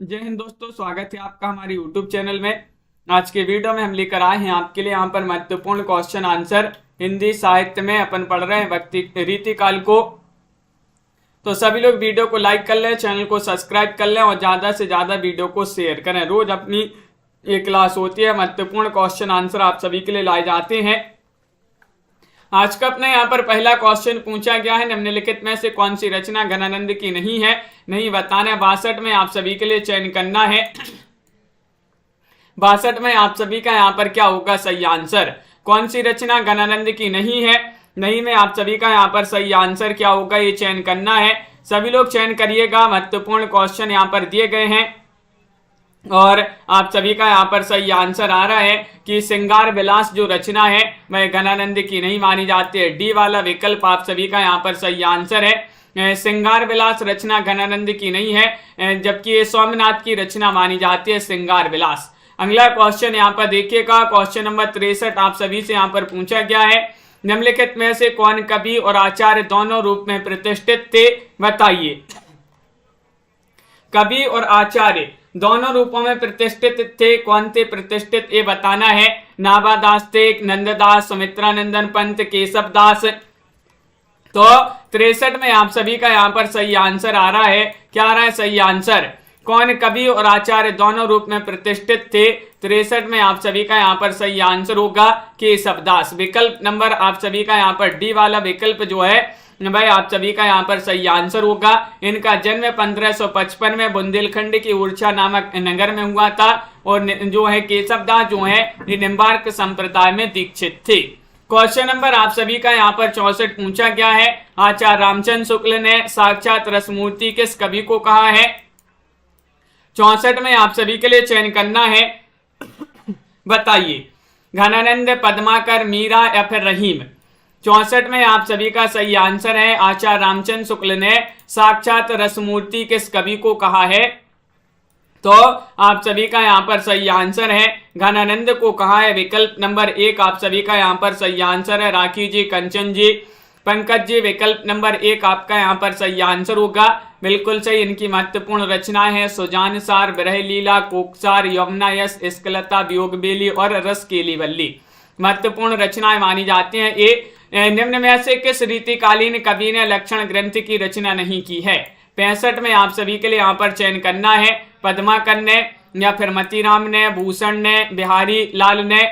जय हिंद दोस्तों, स्वागत है आपका हमारे YouTube चैनल में। आज के वीडियो में हम लेकर आए हैं आपके लिए यहाँ पर महत्वपूर्ण क्वेश्चन आंसर हिंदी साहित्य में। अपन पढ़ रहे हैं भक्ति रीतिकाल को। तो सभी लोग वीडियो को लाइक कर लें, चैनल को सब्सक्राइब कर लें और ज़्यादा से ज़्यादा वीडियो को शेयर करें। रोज अपनी ये क्लास होती है, महत्वपूर्ण क्वेश्चन आंसर आप सभी के लिए लाए जाते हैं। आज का अपने यहाँ पर पहला क्वेश्चन पूछा गया है, निम्नलिखित में से कौन सी रचना घनानंद की नहीं है? नहीं बताना है। 62 में आप सभी के लिए चयन करना है। 62 में आप सभी का यहाँ पर क्या होगा सही आंसर? कौन सी रचना घनानंद की नहीं है? नहीं में आप सभी का यहाँ पर सही आंसर क्या होगा, ये चयन करना है। सभी लोग चयन करिएगा। महत्वपूर्ण क्वेश्चन यहाँ पर दिए गए हैं और आप सभी का यहाँ पर सही आंसर आ रहा है कि श्रृंगार विलास जो रचना है वह घनानंद की नहीं मानी जाती है। डी वाला विकल्प आप सभी का यहाँ पर सही आंसर है। श्रृंगार विलास रचना घनानंद की नहीं है, जबकि ये सोमनाथ की रचना मानी जाती है श्रृंगार विलास। अगला क्वेश्चन यहाँ पर देखिएगा, क्वेश्चन नंबर 63 आप सभी से यहाँ पर पूछा गया है। निम्नलिखित में से कौन कवि और आचार्य दोनों रूप में प्रतिष्ठित थे? बताइए। कवि और आचार्य दोनों रूपों में प्रतिष्ठित थे, कौन थे प्रतिष्ठित, ये बताना है। नाभादास थे, नंददास, सुमित्रानंदन पंत, केशव दास। तो 63 में आप सभी का यहाँ पर सही आंसर आ रहा है। क्या आ रहा है सही आंसर? कौन कवि और आचार्य दोनों रूप में प्रतिष्ठित थे? 63 में आप सभी का यहाँ पर सही आंसर होगा केशव दास। विकल्प नंबर आप सभी का यहाँ पर डी वाला विकल्प जो है भाई आप सभी का यहाँ पर सही आंसर होगा। इनका जन्म 1555 में बुंदेलखंड की उर्छा नामक नगर में हुआ था और जो है केशव दास जो है निम्बार्क संप्रदाय में दीक्षित थे। क्वेश्चन नंबर आप सभी का यहाँ पर 64 पूछा गया है। आचार्य रामचंद्र शुक्ल ने साक्षात रसमूर्ति किस कवि को कहा है? 64 में आप सभी के लिए चयन करना है। बताइए। घनानंद, पद्माकर, मीरा या फिर रहीम? 64 में आप सभी का सही आंसर है। आचार्य रामचंद्र शुक्ल ने साक्षात रसमूर्ति किस कवि को कहा है? तो आप सभी का यहाँ पर सही आंसर है घनानंद को कहा है। विकल्प नंबर 1 आप सभी का यहाँ पर सही आंसर है। राखी जी, कंचन जी, पंकज जी, विकल्प नंबर 1 आपका यहाँ पर सही आंसर होगा। बिल्कुल सही। इनकी महत्वपूर्ण रचनाएं हैं सुजानसार, विरह लीला, कोकसार, यमुना यश, इश्कलता, वियोग बेली और रस केली वल्ली महत्वपूर्ण रचनाएं मानी जाती हैं। ये निम्न में से किस रीतिकालीन कवि ने लक्षण ग्रंथ की रचना नहीं की है? 65 में आप सभी के लिए यहाँ पर चयन करना है। पद्माकर ने या फिर मतीराम ने, भूषण ने, बिहारी लाल ने?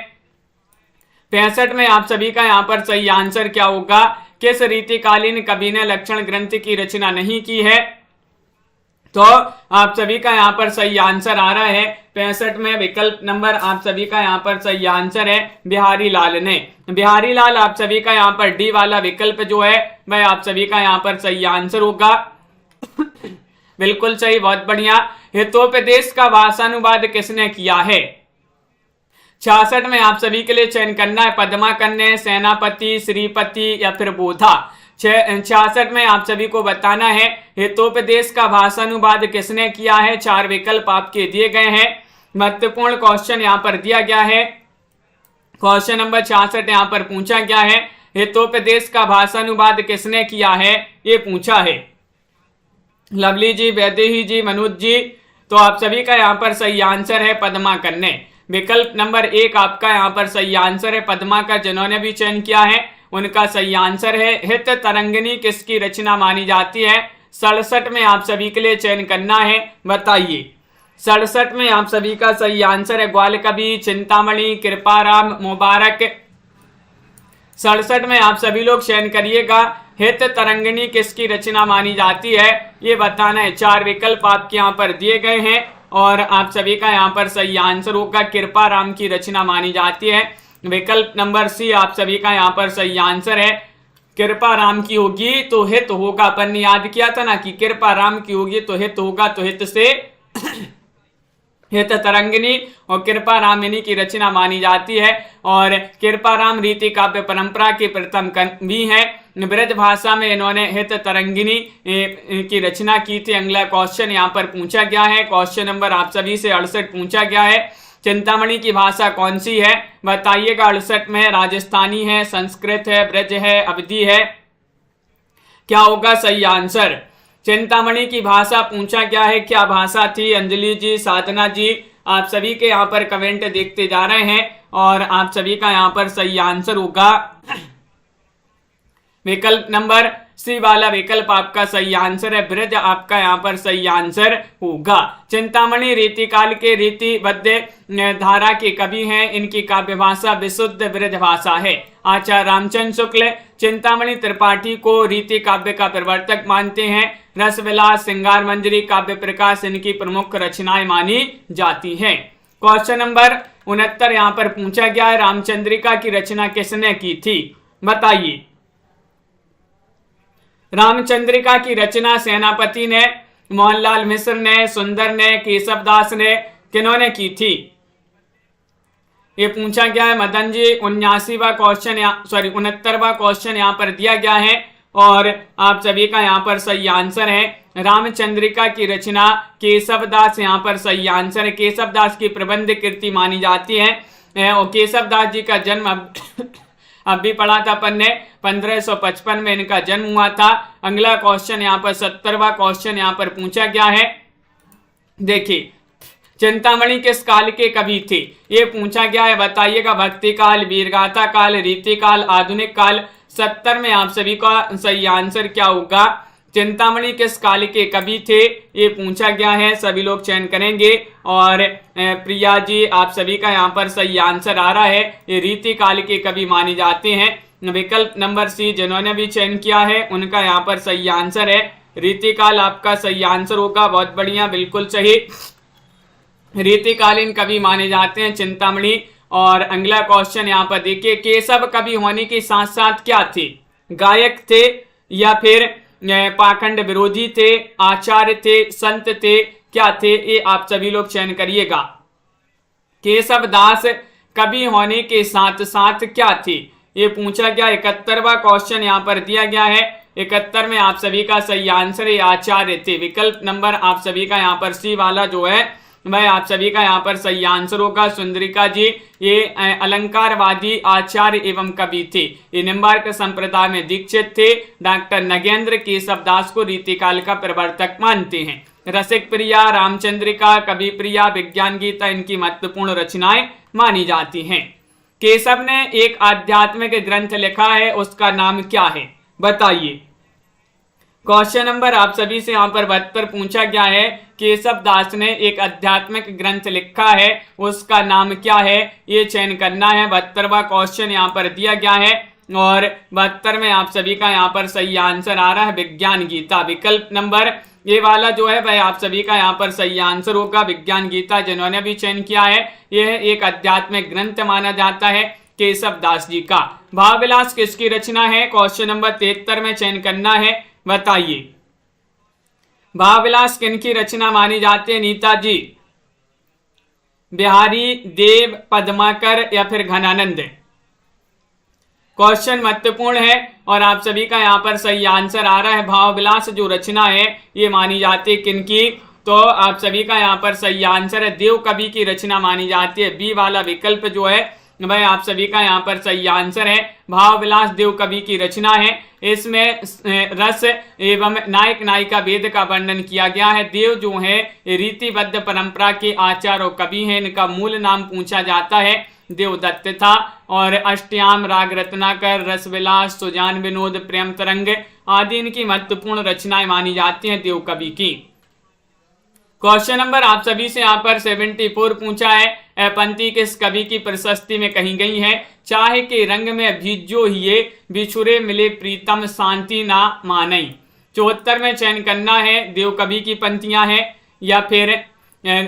65 में आप सभी का यहाँ पर सही आंसर क्या होगा? किस रीतिकालीन कवि ने लक्षण ग्रंथ की रचना नहीं की है? तो आप सभी का यहाँ पर सही आंसर आ रहा है 65 में। विकल्प नंबर आप सभी का यहाँ पर सही आंसर है बिहारी लाल ने। बिहारी लाल आप सभी का यहाँ पर डी वाला विकल्प जो है वह आप सभी का यहाँ पर सही आंसर होगा। बिल्कुल सही, बहुत बढ़िया। हितोपदेश का भाषानुवाद किसने किया है? 66 में आप सभी के लिए चयन करना है। पद्माकर ने, सेनापति, श्रीपति या फिर बोधा? 66 में आप सभी को बताना है हितोपदेश का भाषानुवाद किसने किया है। 4 विकल्प आपके दिए गए हैं। महत्वपूर्ण क्वेश्चन यहाँ पर दिया गया है। क्वेश्चन नंबर 66 यहाँ पर पूछा गया है हितोपदेश का भाषानुवाद किसने किया है, ये पूछा है। लवली जी, वैदेही जी, मनोज जी, तो आप सभी का यहाँ पर सही आंसर है पद्माकर ने। विकल्प नंबर 1 आपका यहाँ पर सही आंसर है पद्माकर। जिन्होंने भी चयन किया है उनका सही आंसर है। हित तरंगिणी किसकी रचना मानी जाती है? 67 में आप सभी के लिए चयन करना है। बताइए। 67 में आप सभी का सही आंसर है ग्वाल कवि, चिंतामणि, कृपाराम, मुबारक। 67 में आप सभी लोग चयन करिएगा। हित तरंगिणी किसकी रचना मानी जाती है, ये बताना है। 4 विकल्प आपके यहाँ पर दिए गए हैं और आप सभी का यहाँ पर सही आंसर होगा कृपाराम की रचना मानी जाती है। विकल्प नंबर सी आप सभी का यहाँ पर सही आंसर है। कृपाराम की होगी तो हित होगा। अपन ने याद किया था ना कि कृपाराम की होगी तो हित होगा, तो हित से हित तरंगिणी और कृपारामिनी की रचना मानी जाती है। और कृपाराम रीति काव्य परंपरा के प्रथम कवि हैं। ब्रज भाषा में इन्होंने हित तरंगिणी की रचना की थी। अगला क्वेश्चन यहाँ पर पूछा गया है। क्वेश्चन नंबर आप सभी से 68 पूछा गया है। चिंतामणि की भाषा कौन सी है? बताइएगा। 68 में राजस्थानी है, संस्कृत है, ब्रज है, अवधी है? क्या होगा सही आंसर? चिंतामणि की भाषा पूछा गया है, क्या भाषा थी? अंजलि जी, साधना जी, आप सभी के यहाँ पर कमेंट देखते जा रहे हैं और आप सभी का यहाँ पर सही आंसर होगा विकल्प नंबर सी वाला विकल्प आपका सही आंसर है। ब्रज आपका यहाँ पर सही आंसर होगा। चिंतामणि रीतिकाल के रीतिबद्ध धारा के कवि हैं। इनकी काव्य भाषा विशुद्ध ब्रज भाषा है। आचार्य रामचंद्र शुक्ल चिंतामणि त्रिपाठी को रीति काव्य का प्रवर्तक मानते हैं। रसविलास, श्रृंगार मंजरी, काव्य प्रकाश इनकी प्रमुख रचनाएं मानी जाती हैं। क्वेश्चन नंबर 69 यहाँ पर पूछा गया है, रामचंद्रिका की रचना किसने की थी? बताइए। रामचंद्रिका की रचना सेनापति ने, मोहनलाल मिश्र ने, सुंदर ने, केशवदास ने, किन्होंने की थी? ये पूछा गया है। मदन जी 79वां क्वेश्चन 69वां क्वेश्चन यहाँ पर दिया गया है और आप सभी का यहाँ पर सही आंसर है। रामचंद्रिका की रचना केशवदास यहाँ पर सही आंसर है। केशवदास की प्रबंध कृति मानी जाती है और केशवदास जी का जन्म अब भी पढ़ा था अपन ने, 1555 में इनका जन्म हुआ था। अगला क्वेश्चन यहाँ पर 70वां क्वेश्चन यहाँ पर पूछा गया है। देखिए, चिंतामणि किस काल के कवि थे? ये पूछा गया है। बताइएगा। भक्ति काल, वीरगाथा काल, रीति काल, आधुनिक काल। 70 में आप सभी का सही आंसर क्या होगा? चिंतामणि किस काल के कवि थे? ये पूछा गया है। सभी लोग चयन करेंगे और प्रिया जी आप सभी का यहाँ पर सही आंसर आ रहा है। ये रीति काल के कवि माने जाते हैं। विकल्प नंबर सी जिन्होंने भी चयन किया है उनका यहाँ पर सही आंसर है। रीति काल आपका सही आंसर होगा। बहुत बढ़िया, बिल्कुल सही। रीतिकालीन कवि माने जाते हैं चिंतामणि। और अगला क्वेश्चन यहाँ पर देखिए, केशव कवि होने के साथ साथ क्या थे? गायक थे या फिर पाखंड विरोधी थे, आचार्य थे, संत थे, क्या थे? ये आप सभी लोग चयन करिएगा। केशव दास कवि होने के साथ साथ क्या थे? ये पूछा गया। 71वां क्वेश्चन यहाँ पर दिया गया है। 71 में आप सभी का सही आंसर है आचार्य थे। विकल्प नंबर आप सभी का यहाँ पर सी वाला जो है वह आप सभी का यहाँ पर सही आंसर होगा। सुंदरिका जी ये अलंकारवादी आचार्य एवं कवि थे। ये निम्बार्क संप्रदाय में दीक्षित थे। डॉक्टर नगेंद्र केशवदास को रीतिकाल का प्रवर्तक मानते हैं। रसिक प्रिया, रामचंद्रिका, कवि प्रिया, विज्ञान गीता इनकी महत्वपूर्ण रचनाएं मानी जाती हैं। केशव ने एक आध्यात्मिक ग्रंथ लिखा है, उसका नाम क्या है? बताइए। क्वेश्चन नंबर आप सभी से यहाँ पर 72 पूछा गया है। केशव दास ने एक आध्यात्मिक ग्रंथ लिखा है, उसका नाम क्या है? ये चयन करना है। 72वां क्वेश्चन यहाँ पर दिया गया है और 72 में आप सभी का यहाँ पर सही आंसर आ रहा है विज्ञान गीता। विकल्प नंबर ये वाला जो है वह आप सभी का यहाँ पर सही आंसर होगा। विज्ञान गीता जिन्होंने भी चयन किया है, यह एक आध्यात्मिक ग्रंथ माना जाता है केशव दास जी का। भावविलास किसकी रचना है? क्वेश्चन नंबर 73 में चयन करना है। बताइए। भावविलास किनकी रचना मानी जाती है? नीता जी, बिहारी देव, पद्माकर या फिर घनानंद? क्वेश्चन महत्वपूर्ण है और आप सभी का यहाँ पर सही आंसर आ रहा है। भावविलास जो रचना है ये मानी जाती है किनकी? तो आप सभी का यहाँ पर सही आंसर है देव कवि की रचना मानी जाती है। बी वाला विकल्प जो है वह आप सभी का यहाँ पर सही आंसर है। भावविलास देव कवि की रचना है। इसमें रस एवं नायक नायिका भेद का वर्णन किया गया है। देव जो है रीतिबद्ध परंपरा के आचार्य और कवि हैं। इनका मूल नाम पूछा जाता है देवदत्त था। और अष्टयाम, राग रत्नाकर, रसविलास, सुजान विनोद, प्रेम तरंग आदि इनकी महत्वपूर्ण रचनाएं मानी जाती हैं देव कवि की। क्वेश्चन नंबर आप सभी से यहाँ पर 74 पूछा है। पंक्ति किस कवि की प्रशस्ति में कही गई है? चाहे के रंग में भीजो हिये, बिछुरे मिले प्रीतम शांति ना मानई। 74 में चयन करना है। देव कवि की पंक्तियां हैं या फिर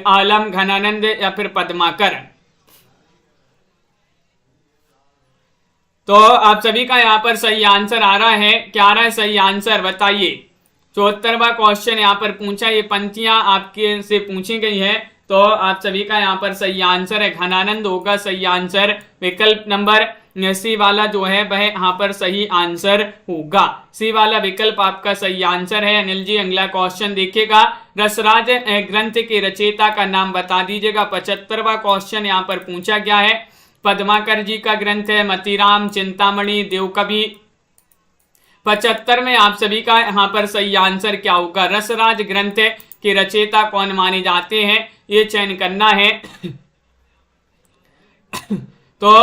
आलम, घनानंद या फिर पद्माकर? तो आप सभी का यहाँ पर सही आंसर आ रहा है। क्या आ रहा है सही आंसर? बताइए। 74वां क्वेश्चन यहाँ पर पूछा, ये पंक्तियां आपके से पूछी गई है तो आप सभी का यहाँ पर सही आंसर है घनानंद होगा सही आंसर। विकल्प नंबर सी वाला जो है वह यहाँ पर सही आंसर होगा। सी वाला विकल्प आपका सही आंसर है। अनिल जी अगला क्वेश्चन देखिएगा। रसराज ग्रंथ के रचयिता का नाम बता दीजिएगा। 75वां क्वेश्चन यहाँ पर पूछा गया है। पद्माकर जी का ग्रंथ है, मतीराम, चिंतामणि, देवकवि, 75 में आप सभी का यहाँ पर सही आंसर क्या होगा? रसराज ग्रंथ के रचयिता कौन माने जाते हैं, ये चयन करना है। तो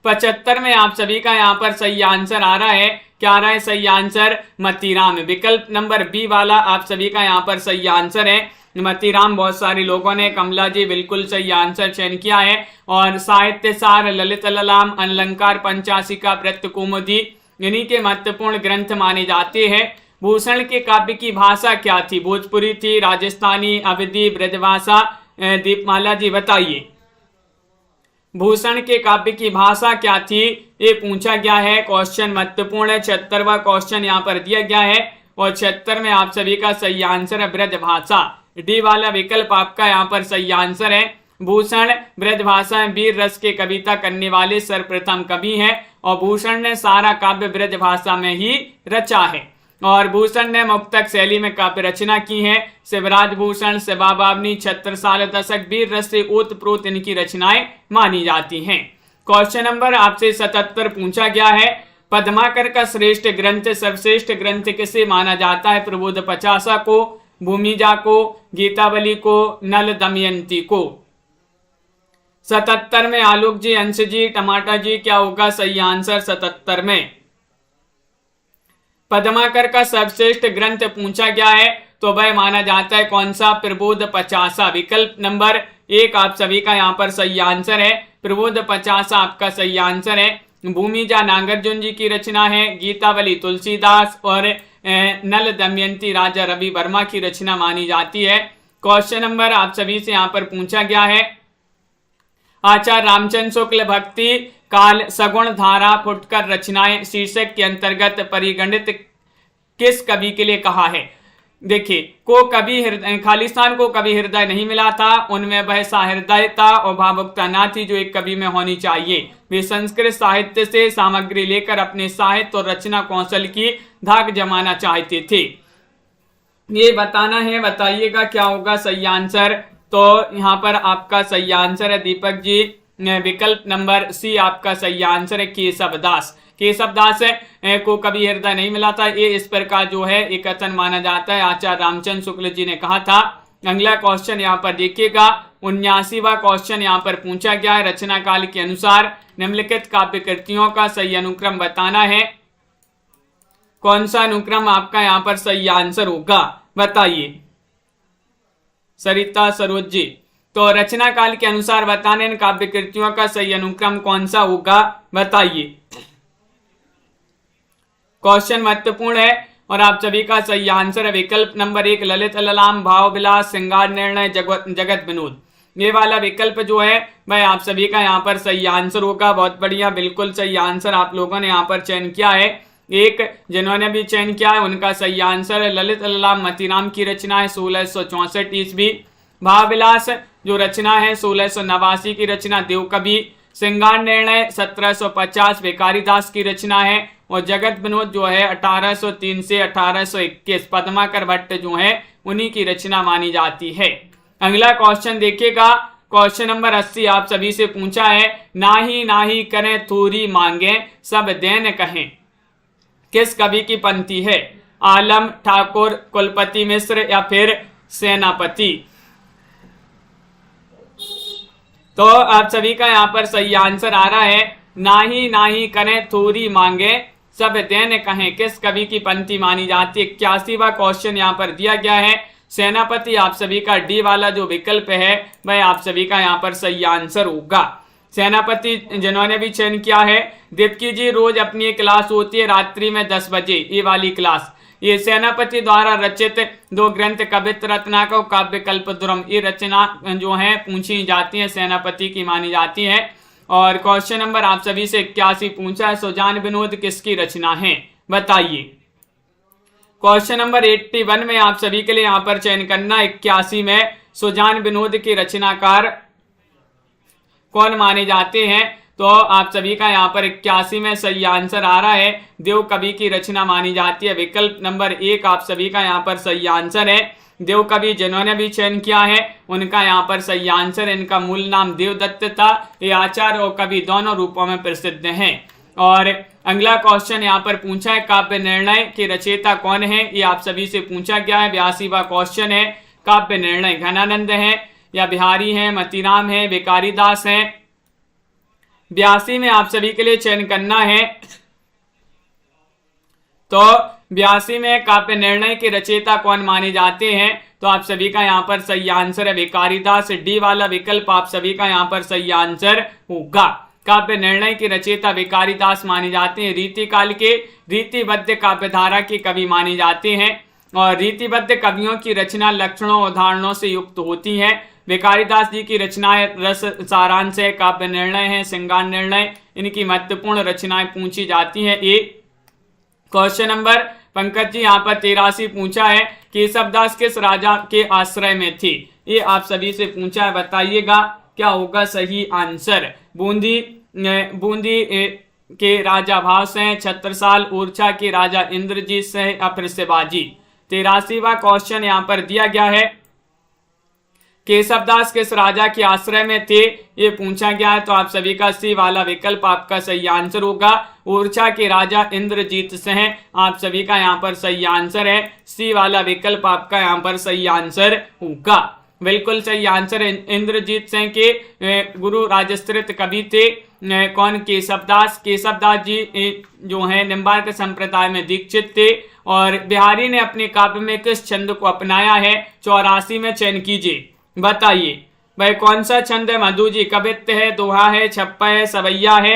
75 में आप सभी का यहाँ पर सही आंसर आ रहा है, क्या आ रहा है सही आंसर? मतीराम। विकल्प नंबर बी वाला आप सभी का यहाँ पर सही आंसर है मतीराम। बहुत सारे लोगों ने, कमला जी बिल्कुल सही आंसर चयन किया है। और साहित्य सार, ललित ललाम, अलंकार पंचाशिका, वृत्त कुमुदी इन्हीं के महत्वपूर्ण ग्रंथ माने जाते हैं। भूषण के काव्य की भाषा क्या थी? भोजपुरी थी, राजस्थानी, अवधी, ब्रजभाषा? दीपमाला जी बताइए। भूषण के काव्य की भाषा क्या थी, ये पूछा गया है। क्वेश्चन महत्वपूर्ण है, 76वां क्वेश्चन यहाँ पर दिया गया है। और 76 में आप सभी का सही आंसर है ब्रजभाषा। डी वाला विकल्प आपका यहाँ पर सही आंसर है। भूषण ब्रजभाषा में वीर रस के कविता करने वाले सर्वप्रथम कवि हैं और भूषण ने सारा काव्य ब्रजभाषा में ही रचा है। और भूषण ने मुक्तक शैली में काव्य रचना की है। शिवराज भूषण, शिवा बावनी, छत्रसाल दशक, वीर रस से ओतप्रोत इनकी रचनाएं मानी जाती हैं। क्वेश्चन नंबर आपसे 77 पूछा गया है। पद्माकर का श्रेष्ठ ग्रंथ, सर्वश्रेष्ठ ग्रंथ किसे माना जाता है? प्रबोध पचासा को, भूमिजा को, गीतावली को, नल दमयंती को? 77 में आलोक जी, अंश जी, टमाटर जी, क्या होगा सही आंसर 77 में? पद्माकर का सर्वश्रेष्ठ ग्रंथ पूछा गया है तो वह माना जाता है कौन सा? प्रबोध पचासा। विकल्प नंबर 1 आप सभी का यहाँ पर सही आंसर है। प्रबोध पचासा आपका सही आंसर है। भूमिजा नागार्जुन जी की रचना है। गीतावली तुलसीदास और नल दमयंती राजा रवि वर्मा की रचना मानी जाती है। क्वेश्चन नंबर आप सभी से यहाँ पर पूछा गया है। आचार्य रामचंद्र शुक्ल भक्ति काल सगुण धारा फुटकर रचनाएं शीर्षक के अंतर्गत परिगणित किस कवि के लिए कहा है? देखिए, को कवि हृदय, खालिस्तान को कभी हृदय नहीं मिला था, उनमें वह सहृदयता और भावुकता ना थी जो एक कवि में होनी चाहिए। वे संस्कृत साहित्य से सामग्री लेकर अपने साहित्य और रचना कौशल की धाक जमाना चाहते थे। ये बताना है, बताइएगा क्या होगा सही आंसर। तो यहाँ पर आपका सही आंसर है दीपक जी, विकल्प नंबर सी आपका सही आंसर है केशव दास। केशव दास को कभी हृदय नहीं मिला था, ये इस प्रकार जो है एक कथन माना जाता है, आचार्य रामचंद्र शुक्ल जी ने कहा था। अगला क्वेश्चन यहाँ पर देखिएगा, 79वां क्वेश्चन यहाँ पर पूछा गया है। रचना काल के अनुसार निम्नलिखित काव्य कृतियों का सही अनुक्रम बताना है। कौन सा अनुक्रम आपका यहाँ पर सही आंसर होगा, बताइए सरिता सरोज जी। तो रचना काल के अनुसार बताने इन काव्य कृतियों का सही अनुक्रम कौन सा होगा, बताइए। क्वेश्चन महत्वपूर्ण है और आप सभी का सही आंसर है विकल्प नंबर 1 ललित ललाम, भाव विलास, श्रृंगार निर्णय, जगत विनोद। ये वाला विकल्प जो है भाई आप सभी का यहाँ पर सही आंसर होगा। बहुत बढ़िया, बिल्कुल सही आंसर आप लोगों ने यहाँ पर चयन किया है। एक जिन्होंने भी चयन किया है उनका सही आंसर है ललित ललाम मतीराम की रचना है 1664 ईस्वी। भावविलास जो रचना है 1689 की रचना देवकवि। श्रृंगार निर्णय 1750 भिखारीदास की रचना है। और जगत विनोद जो है 1803 से 1821 पद्माकर भट्ट जो है उन्हीं की रचना मानी जाती है। अगला क्वेश्चन देखिएगा, क्वेश्चन नंबर 80 आप सभी से पूछा है। नाही करें थोरी मांगे सब देन कहें, किस कवि की पंक्ति है? आलम, ठाकुर, कुलपति मिश्र या फिर सेनापति? तो आप सभी का यहाँ पर सही आंसर आ रहा है नाही करें थोरी मांगे सब देन कहें, किस कवि की पंक्ति मानी जाती है? 81वां क्वेश्चन यहाँ पर दिया गया है। सेनापति आप सभी का डी वाला जो विकल्प है वह आप सभी का यहाँ पर सही आंसर होगा। सेनापति जिन्होंने भी चयन किया है। दीप्ति जी रोज अपनी एक क्लास होती है रात्रि में 10 बजे, ये वाली क्लास। ये सेनापति द्वारा रचित 2 ग्रंथ कवित्त रत्नाकर और काव्य कल्पद्रुम, ये रचना जो है पूछी जाती है सेनापति की मानी जाती है। और क्वेश्चन नंबर आप सभी से 81 पूछा है सुजान विनोद किसकी रचना है, बताइए। क्वेश्चन नंबर 81 में आप सभी के लिए यहाँ पर चयन करना 81 में सुजान विनोद के रचनाकार कौन माने जाते हैं? तो आप सभी का यहाँ पर 81 में सही आंसर आ रहा है देव कवि की रचना मानी जाती है। विकल्प नंबर 1 आप सभी का यहाँ पर सही आंसर है। देव कवि जिन्होंने भी चयन किया है उनका यहाँ पर सही आंसर है। इनका मूल नाम देवदत्त था। ये आचार्य और कवि दोनों रूपों में प्रसिद्ध हैं। और अगला क्वेश्चन यहाँ पर पूछा है काव्य निर्णय के रचयिता कौन है, ये आप सभी से पूछा गया है। 82वां क्वेश्चन है काव्य निर्णय घनानंद है या बिहारी है, मतीराम है, भिखारी दास है। 82 में आप सभी के लिए चयन करना है। तो 82 में काव्य निर्णय के रचयिता कौन माने जाते हैं, तो आप सभी का यहाँ पर सही आंसर है भिखारी दास। डी वाला विकल्प आप सभी का यहाँ पर सही आंसर होगा। काव्य निर्णय के रचयिता भिखारी दास माने जाते हैं। रीतिकाल के रीतिबद्ध काव्यधारा के कवि माने जाते हैं और रीतिबद्ध कवियों की रचना लक्षणों उदाहरणों से युक्त होती है। भिखारी दास जी की रचनाएं रस सारांश है, काव्य निर्णय है, श्रृंगार निर्णय, इनकी महत्वपूर्ण रचनाएं पूछी जाती है। ये क्वेश्चन नंबर पंकज जी यहाँ पर 83 पूछा है केशवदास किस राजा के आश्रय में थी, ये आप सभी से पूछा है। बताइएगा क्या होगा सही आंसर। बूंदी के राजा भाव से, छत्रसाल ओरछा के राजा इंद्रजीत से या फिर शिवाजी। 83वां क्वेश्चन यहाँ पर दिया गया है केशवदास किस राजा के आश्रय में थे, ये पूछा गया है। तो आप सभी का सी वाला विकल्प आपका सही आंसर होगा। ओरछा के राजा इंद्रजीत से हैं, आप सभी का यहाँ पर सही आंसर है। सी वाला विकल्प आपका यहाँ पर सही आंसर होगा। बिल्कुल सही आंसर है। इंद्रजीत सिंह के गुरु राजश्रित कवि थे कौन, केशवदास। केशवदास जी जो है निम्बार्क संप्रदाय में दीक्षित थे। और बिहारी ने अपने काव्य में किस छंद को अपनाया है, 84 में चयन कीजिए। बताइए भाई कौन सा छंद है मधु जी, कवित्व है, दोहा है, छप्पा है, सवैया है,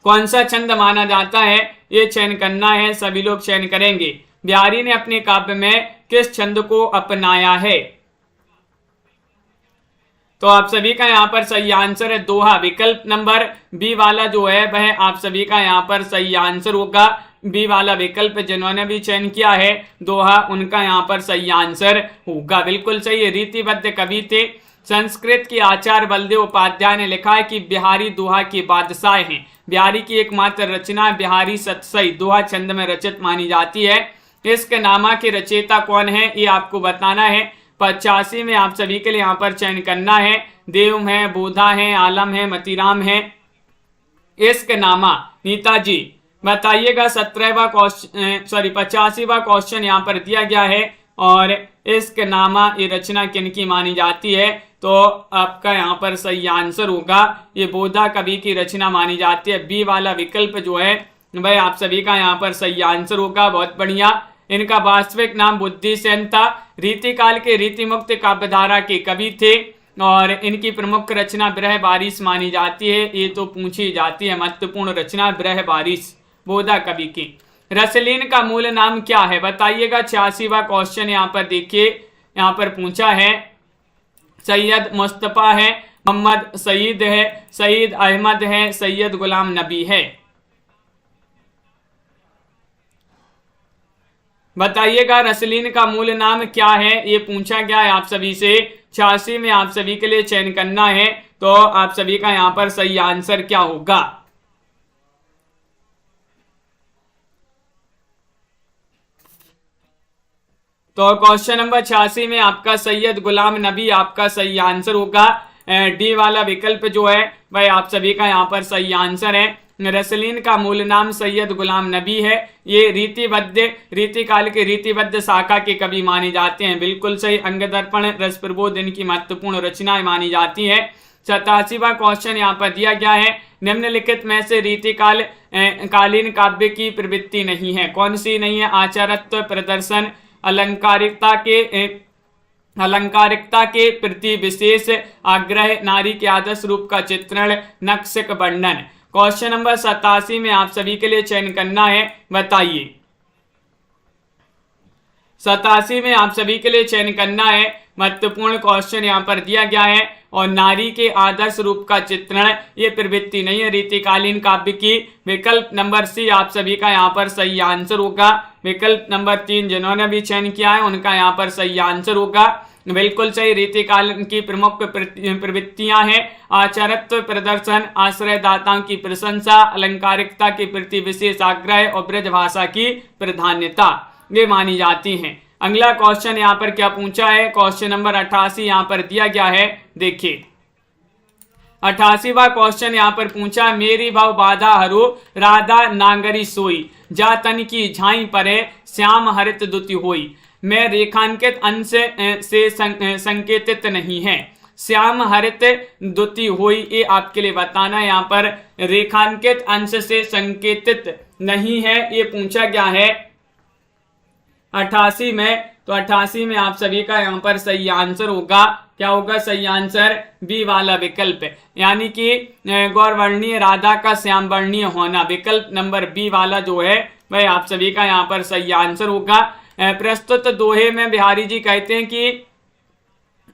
कौन सा छंद माना जाता है, ये चयन करना है। सभी लोग चयन करेंगे। बिहारी ने अपने काव्य में किस छंद को अपनाया है, तो आप सभी का यहाँ पर सही आंसर है दोहा। विकल्प नंबर बी वाला जो है वह आप सभी का यहाँ पर सही आंसर होगा। बी वाला विकल्प जिन्होंने भी चयन किया है दोहा, उनका यहाँ पर सही आंसर होगा। बिल्कुल सही है। रीतिबद्ध कवि थे। संस्कृत के आचार्य बलदेव उपाध्याय ने लिखा है कि बिहारी दोहा के बादशाह हैं। बिहारी की एकमात्र रचना बिहारी सतसई दोहा छंद में रचित मानी जाती है। इसके नामा के रचयिता कौन है, ये आपको बताना है। 85 में आप सभी के लिए यहाँ पर चयन करना है। देव है, बोधा है, आलम है, मतीराम है। इसके नामा नीताजी। बताइएगा 85वां क्वेश्चन यहाँ पर दिया गया है और इसके नामा ये रचना किनकी मानी जाती है, तो आपका यहाँ पर सही आंसर होगा ये बोधा कवि की रचना मानी जाती है। बी वाला विकल्प जो है भाई आप सभी का यहाँ पर सही आंसर होगा। बहुत बढ़िया। इनका वास्तविक नाम बुद्धिसेन था। रीतिकाल के रीतिमुक्त काव्यधारा के कवि थे और इनकी प्रमुख रचना ब्रह बारिश मानी जाती है। ये तो पूछी जाती है महत्वपूर्ण रचना ब्रह बारिश बोधा कवि की। रसलीन का मूल नाम क्या है, बताइएगा। 86वां क्वेश्चन यहाँ पर देखिए, यहाँ पर पूछा है। सैयद मुस्तफा है, मोहम्मद सईद है, सईद अहमद है, सैयद गुलाम नबी है। बताइएगा रसलीन का मूल नाम क्या है, ये पूछा गया है आप सभी से। 86 में आप सभी के लिए चयन करना है, तो आप सभी का यहाँ पर सही आंसर क्या होगा। तो क्वेश्चन नंबर 86 में आपका सैयद गुलाम नबी आपका सही आंसर होगा। डी वाला विकल्प जो है भाई आप सभी का यहाँ पर सही आंसर है। रसलीन का मूल नाम सैयद गुलाम नबी है। ये रीतिकाल के रीतिबद्ध शाखा के कवि माने जाते हैं। बिल्कुल सही। अंग दर्पण, रस प्रबोध इनकी महत्वपूर्ण रचनाएं मानी जाती है। 87वां क्वेश्चन यहाँ पर दिया गया है। निम्नलिखित में से रीतिकाल कालीन काव्य की प्रवृत्ति नहीं है, कौन सी नहीं है। आचारत्व, प्रदर्शन, अलंकारिकता के प्रति विशेष आग्रह, नारी के आदर्श रूप का चित्रण, नक्शक वर्णन। क्वेश्चन नंबर 87 में आप सभी के लिए चयन करना है। बताइए 87 में आप सभी के लिए चयन करना है। महत्वपूर्ण क्वेश्चन यहाँ पर दिया गया है। और नारी के आदर्श रूप का चित्रण ये प्रवृत्ति नहीं है रीतिकालीन काव्य की। विकल्प नंबर सी आप सभी का यहाँ पर सही आंसर होगा। विकल्प नंबर 3 जिन्होंने भी चयन किया है उनका यहाँ पर सही आंसर होगा। बिल्कुल सही। रीतिकाल की प्रमुख प्रवृत्तियां हैं आचारत्व, प्रदर्शन, आश्रयदाताओं की प्रशंसा, अलंकारिकता के प्रति विशेष आग्रह और ब्रज भाषा की प्राधान्यता, ये मानी जाती हैं। अगला क्वेश्चन यहाँ पर क्या पूछा है। क्वेश्चन नंबर 88 यहाँ पर दिया गया है। देखिए 88वां क्वेश्चन यहाँ पर पूछा, मेरी भव बाधा हरो राधा नांगरी सोई, जा तन की झाई परे श्याम हरित दुति होई। मैं रेखांकित अंश से संकेतित नहीं है, श्याम हरित दुति होई, ये आपके लिए बताना है। यहाँ पर रेखांकित अंश से संकेतित नहीं है, ये पूछा गया है 88 में। तो 88 में आप सभी का यहाँ पर सही आंसर होगा, क्या होगा सही आंसर? बी वाला विकल्प, यानी कि गौरवर्णीय राधा का श्याम वर्णीय होना, विकल्प नंबर बी वाला जो है वह आप सभी का यहाँ पर सही आंसर होगा। प्रस्तुत दोहे में बिहारी जी कहते हैं कि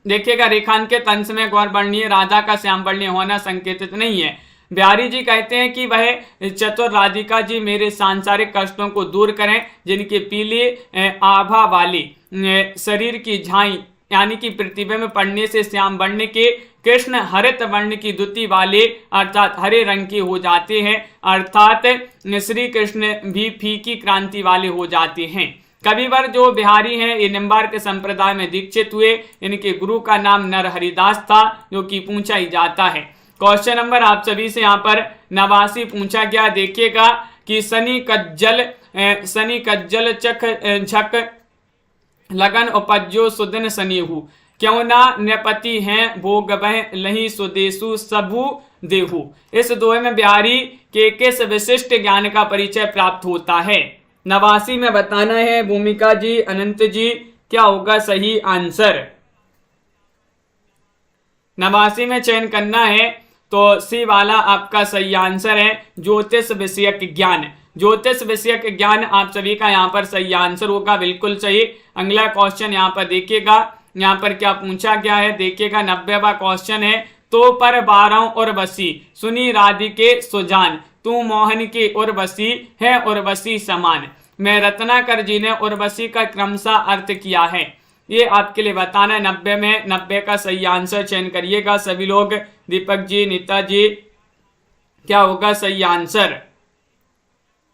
देखिएगा, रेखांकित अंश में गौरवर्णीय राधा का श्याम वर्णीय होना संकेतित नहीं है। बिहारी जी कहते हैं कि वह चतुर राधिका जी मेरे सांसारिक कष्टों को दूर करें, जिनके पीले आभा वाली शरीर की झाई यानी कि प्रतिबिंब पड़ने से श्याम वर्ण के कृष्ण हरित वर्ण की द्युति वाले अर्थात हरे रंग के हो जाते हैं, अर्थात श्री कृष्ण भी फीकी क्रांति वाले हो जाते हैं। कविवर जो बिहारी हैं ये निम्बार्क संप्रदाय में दीक्षित हुए, इनके गुरु का नाम नरहरिदास था, जो कि पूछा ही जाता है। क्वेश्चन नंबर आप सभी से यहाँ पर 89 पूछा गया। देखिएगा कि सनी कज्जल चख झक लगन उपज्यो सुदिन सनीहु, क्यों ना नृपति हैं भोग बह लही सुदेशु सबु देहु। इस दोहे में बिहारी के किस विशिष्ट ज्ञान का परिचय प्राप्त होता है? 89 में बताना है। भूमिका जी, अनंत जी, क्या होगा सही आंसर? 89 में चयन करना है, तो सी वाला आपका सही आंसर है, ज्योतिष विषयक ज्ञान। ज्योतिष विषयक ज्ञान आप सभी का यहाँ पर सही आंसर होगा, बिल्कुल सही। अगला क्वेश्चन यहाँ पर देखिएगा, यहाँ पर क्या पूछा गया है, देखिएगा 90वां क्वेश्चन है। तो पर 12 उर्वशी सुनी राधिके सुजान, तू मोहन की उर्वशी है उर्वशी समान। मैं रत्नाकर जी ने उर्वशी का क्रमशः अर्थ किया है, ये आपके लिए बताना है। 90 में 90 का सही आंसर चयन करिएगा सभी लोग। दीपक जी, नीता जी, क्या होगा सही आंसर?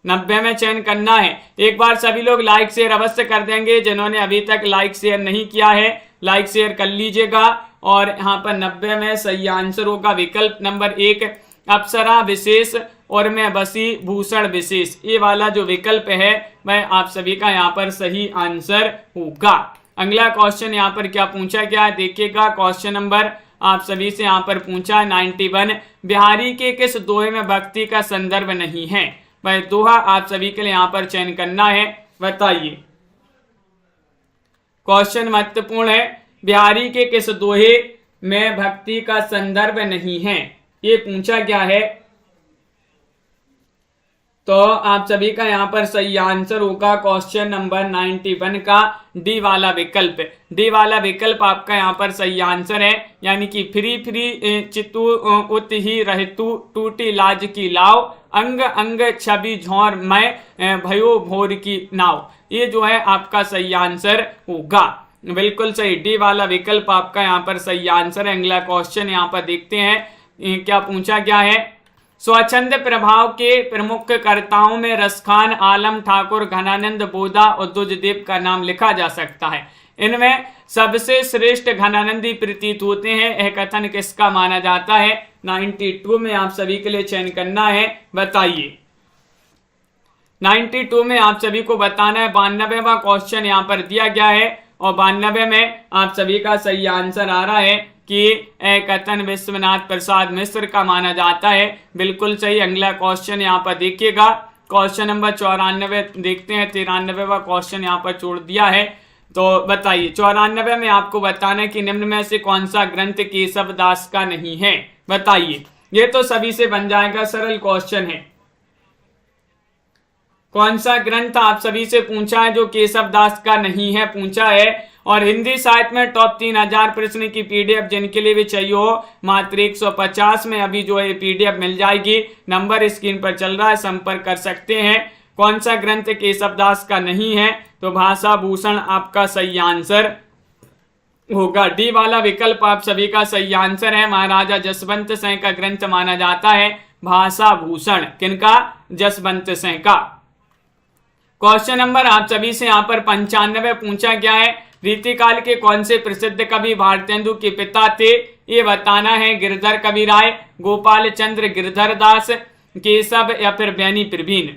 90 में चयन करना है। एक बार सभी लोग लाइक शेयर अवश्य कर देंगे, जिन्होंने अभी तक लाइक शेयर नहीं किया है लाइक शेयर कर लीजिएगा। और यहाँ पर 90 में सही आंसर होगा विकल्प नंबर 1, अप्सरा विशेष और मैं बसी भूषण विशेष। ये वाला जो विकल्प है वह आप सभी का यहाँ पर सही आंसर होगा। अगला क्वेश्चन यहाँ पर क्या पूछा गया है, देखिएगा। क्वेश्चन नंबर आप सभी से यहाँ पर पूछा है 91, बिहारी के किस दोहे में भक्ति का संदर्भ नहीं है? वह दोहा आप सभी के लिए यहाँ पर चयन करना है, बताइए। क्वेश्चन महत्वपूर्ण है, बिहारी के किस दोहे में भक्ति का संदर्भ नहीं है, ये पूछा गया है। तो आप सभी का यहाँ पर सही आंसर होगा क्वेश्चन नंबर 91 का डी वाला विकल्प। डी वाला विकल्प आपका यहाँ पर सही आंसर है, यानी कि फ्री चितु उत ही रहतु टूटी लाज की लाव, अंग अंग छवि झोर मैं भयो भोर की नाव। ये जो है आपका सही आंसर होगा, बिल्कुल सही। डी वाला विकल्प आपका यहाँ पर सही आंसर है। अगला क्वेश्चन यहाँ पर देखते हैं क्या पूछा गया है। स्वच्छंद प्रभाव के प्रमुख कर्ताओं में रसखान, आलम, ठाकुर, घनानंद, बोधा और दुजदेव का नाम लिखा जा सकता है। इनमें सबसे श्रेष्ठ घनानंदी प्रतीत होते हैं, यह कथन किसका माना जाता है? 92 में आप सभी के लिए चयन करना है, बताइए। 92 में आप सभी को बताना है। 92वां क्वेश्चन यहाँ पर दिया गया है और 92 में आप सभी का सही आंसर आ रहा है कि कथन विश्वनाथ प्रसाद मिश्र का माना जाता है, बिल्कुल सही। अगला क्वेश्चन यहाँ पर देखिएगा, क्वेश्चन नंबर 94 देखते हैं। 93वां क्वेश्चन यहाँ पर छोड़ दिया है, तो बताइए। 94 में आपको बताना है कि निम्न में से कौन सा ग्रंथ केशव दास का नहीं है, बताइए। ये तो सभी से बन जाएगा, सरल क्वेश्चन है। कौन सा ग्रंथ आप सभी से पूछा है जो केशव दास का नहीं है, पूछा है। और हिंदी साहित्य में टॉप 3000 प्रश्न की पीडीएफ जिनके लिए भी चाहिए हो, मात्र 150 में अभी जो है पीडीएफ मिल जाएगी। नंबर स्क्रीन पर चल रहा है, संपर्क कर सकते हैं। कौन सा ग्रंथ केशव दास का नहीं है? तो भाषा भूषण आपका सही आंसर होगा। डी वाला विकल्प आप सभी का सही आंसर है। महाराजा जसवंत सिंह का ग्रंथ माना जाता है भाषा भूषण। किनका? जसवंत सिंह का। क्वेश्चन नंबर आप सभी से यहाँ पर 95 पूछा गया है। रीतिकाल के कौन से प्रसिद्ध कवि भारतेंदु के पिता थे, ये बताना है। गिरधर कवि राय, गोपाल चंद्र गिरधर दास, केशव या फिर बैनी प्रवीण।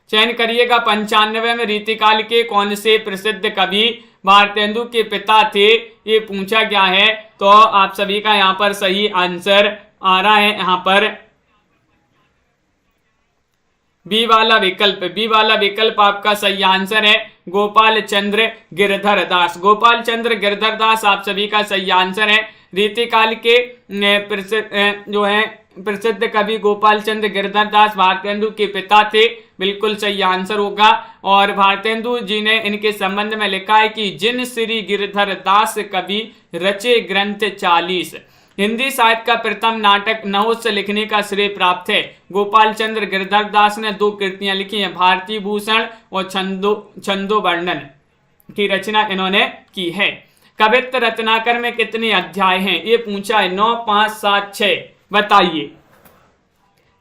चयन करिएगा। 95 में रीतिकाल के कौन से प्रसिद्ध कवि भारतेंदु के पिता थे, ये पूछा गया है। तो आप सभी का यहाँ पर सही आंसर आ रहा है, यहाँ पर बी वाला विकल्प। बी वाला विकल्प आपका सही आंसर है, गोपाल चंद्र गिरधर दास। गोपाल चंद्र गिरधर दास आप सभी का सही आंसर है। रीतिकाल के जो है प्रसिद्ध कवि गोपाल चंद्र गिरधर दास भारतेंदु के पिता थे, बिल्कुल सही आंसर होगा। और भारतेंदु जी ने इनके संबंध में लिखा है कि जिन श्री गिरधर दास कवि रचे ग्रंथ 40। हिंदी साहित्य का प्रथम नाटक नहुष लिखने का श्रेय प्राप्त है। गोपाल चंद्र गिरधर दास ने 2 कृतियां लिखी हैं, भारतीय भूषण और छंदो वर्णन की रचना इन्होंने की है। कवित्त रत्नाकर में कितने अध्याय हैं, ये पूछा है। 9, 5, 7, 6 बताइए।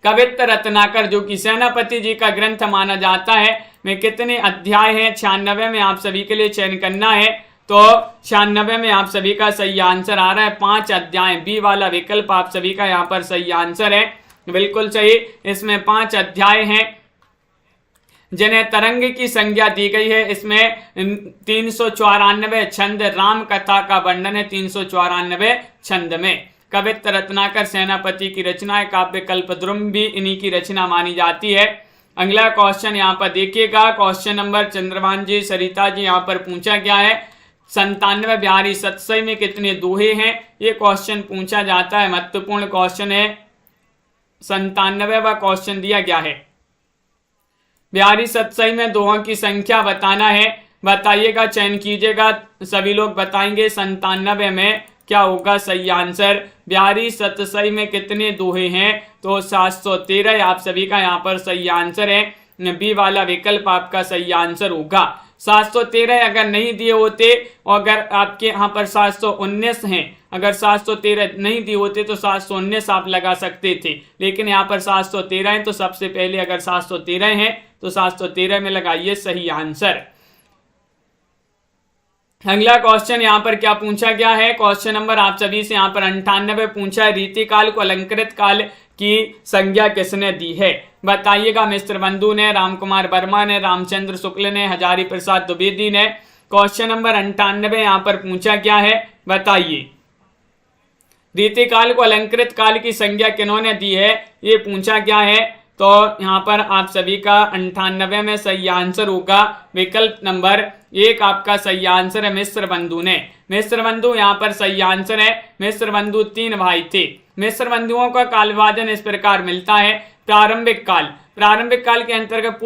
कवित्त रत्नाकर जो कि सेनापति जी का ग्रंथ माना जाता है, में कितने अध्याय हैं? 96 में आप सभी के लिए चयन करना है। तो 96 में आप सभी का सही आंसर आ रहा है 5 अध्याय। बी वाला विकल्प आप सभी का यहाँ पर सही आंसर है, बिल्कुल सही। इसमें 5 अध्याय हैं जिन्हें तरंग की संज्ञा दी गई है। इसमें 394 छंद, राम कथा का वर्णन है 394 छंद में। कवित्त रत्नाकर सेनापति की रचना है। काव्य कल्पद्रुम भी इन्हीं की रचना मानी जाती है। अगला क्वेश्चन यहाँ पर देखिएगा। क्वेश्चन नंबर चंद्रभान जी, सरिता जी, यहाँ पर पूछा गया है 97 बिहारी सतसई में कितने दोहे हैं, ये क्वेश्चन पूछा जाता है। महत्वपूर्ण क्वेश्चन है। 97वां क्वेश्चन दिया गया है। बिहारी सतसई में दोहों की संख्या बताना है, बताइएगा, चयन कीजिएगा। सभी लोग बताएंगे 97 में क्या होगा सही आंसर। बिहारी सतसई में कितने दोहे हैं, तो 713 आप सभी का यहाँ पर सही आंसर है। बी वाला विकल्प आपका सही आंसर होगा। 713 अगर नहीं दिए होते और अगर आपके यहाँ पर 719 हैं, अगर 713 नहीं दिए होते तो 719 आप लगा सकते थे, लेकिन यहाँ पर 713 है तो सबसे पहले अगर 713 है तो 713 में लगाइए सही आंसर। अगला क्वेश्चन यहाँ पर क्या पूछा गया है, क्वेश्चन नंबर आप सभी से यहाँ पर 98 पूछा है। रीतिकाल को अलंकृत काल की संज्ञा किसने दी है, बताइएगा। मिस्र बंधु ने, रामकुमार वर्मा ने, रामचंद्र शुक्ल ने, हजारी प्रसाद द्विवेदी ने। क्वेश्चन नंबर 98 यहाँ पर पूछा गया है, बताइए। रीतिकाल को अलंकृत काल की संज्ञा किन्होंने दी है, ये पूछा गया है। तो यहाँ पर आप सभी का 98 में सही आंसर होगा विकल्प नंबर 1 आपका सही आंसर है, मिस्र बंधु ने। मिस्र बंधु यहाँ पर सही आंसर है। मिस्र बंधु 3 भाई थे। मिस्र बंधुओं का काल विभाजन इस प्रकार मिलता है। प्रारंभिक काल, प्रारंभिक काल के अंतर्गत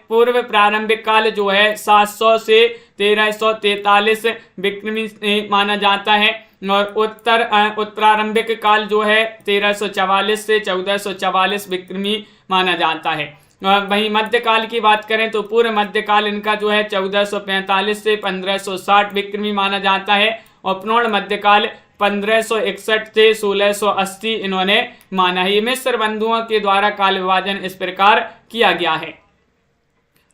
पूर्व प्रारंभिक काल जो है 700 से 1343 विक्रमी माना जाता है, और उत्तरारंभिक काल जो है 1344 से 1444 विक्रमी माना जाता है। वहीं मध्यकाल की बात करें तो पूर्व मध्यकाल इनका जो है 1445 से 1560 विक्रमी माना जाता है, और पूर्ण मध्यकाल 1561 से 1680 इन्होंने माना है। मिस्र बंधुओं के द्वारा काल विभाजन इस प्रकार किया गया है।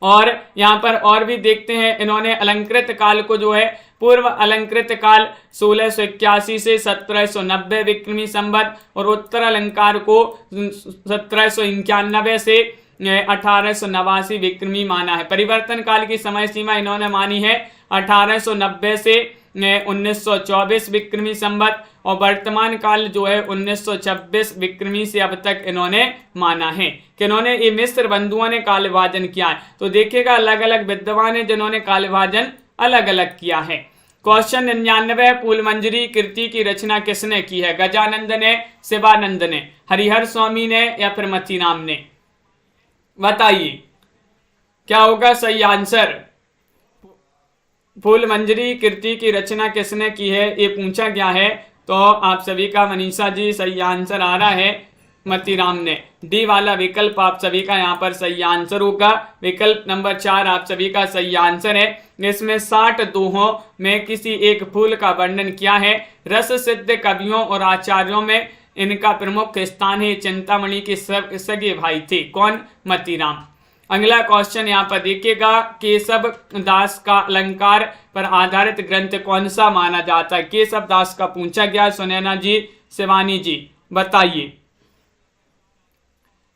और यहाँ पर और भी देखते हैं, इन्होंने अलंकृत काल को जो है पूर्व अलंकृत काल 1681 से 1790 विक्रमी संवत, और उत्तर अलंकार को 1791 से 1889 विक्रमी माना है। परिवर्तन काल की समय सीमा इन्होंने मानी है 1890 से 1924 विक्रमी संवत, और वर्तमान काल जो है 1926 विक्रमी से अब तक इन्होंने माना है। कि इन्होंने ये मिस्र बंधुओं ने काल विभाजन किया है। तो देखिएगा अलग अलग विद्वान है जिन्होंने काल विभाजन अलग अलग किया है। क्वेश्चन 99 फूलमंजरी कृति की रचना किसने की है, गजानंद ने, शिवानंद ने, हरिहर स्वामी ने, या फिर मतीराम ने, बताइए क्या होगा सही आंसर। फूलमंजरी कृति की रचना किसने की है, ये पूछा गया है। तो आप सभी का मनीषा जी सही आंसर आ रहा है, मतीराम ने। डी वाला विकल्प आप सभी का यहाँ पर सही आंसर होगा। विकल्प नंबर 4 आप सभी का सही आंसर है। इसमें 60 दोहों में किसी एक फूल का वर्णन किया है। रस सिद्ध कवियों और आचार्यों में इनका प्रमुख स्थान है। चिंतामणि के सगे भाई थे, कौन, मतीराम। अगला क्वेश्चन यहाँ पर देखिएगा, केशव दास का अलंकार पर आधारित ग्रंथ कौन सा माना जाता है? केशव दास का पूछा गया। सुनैना जी, शिवानी जी बताइए।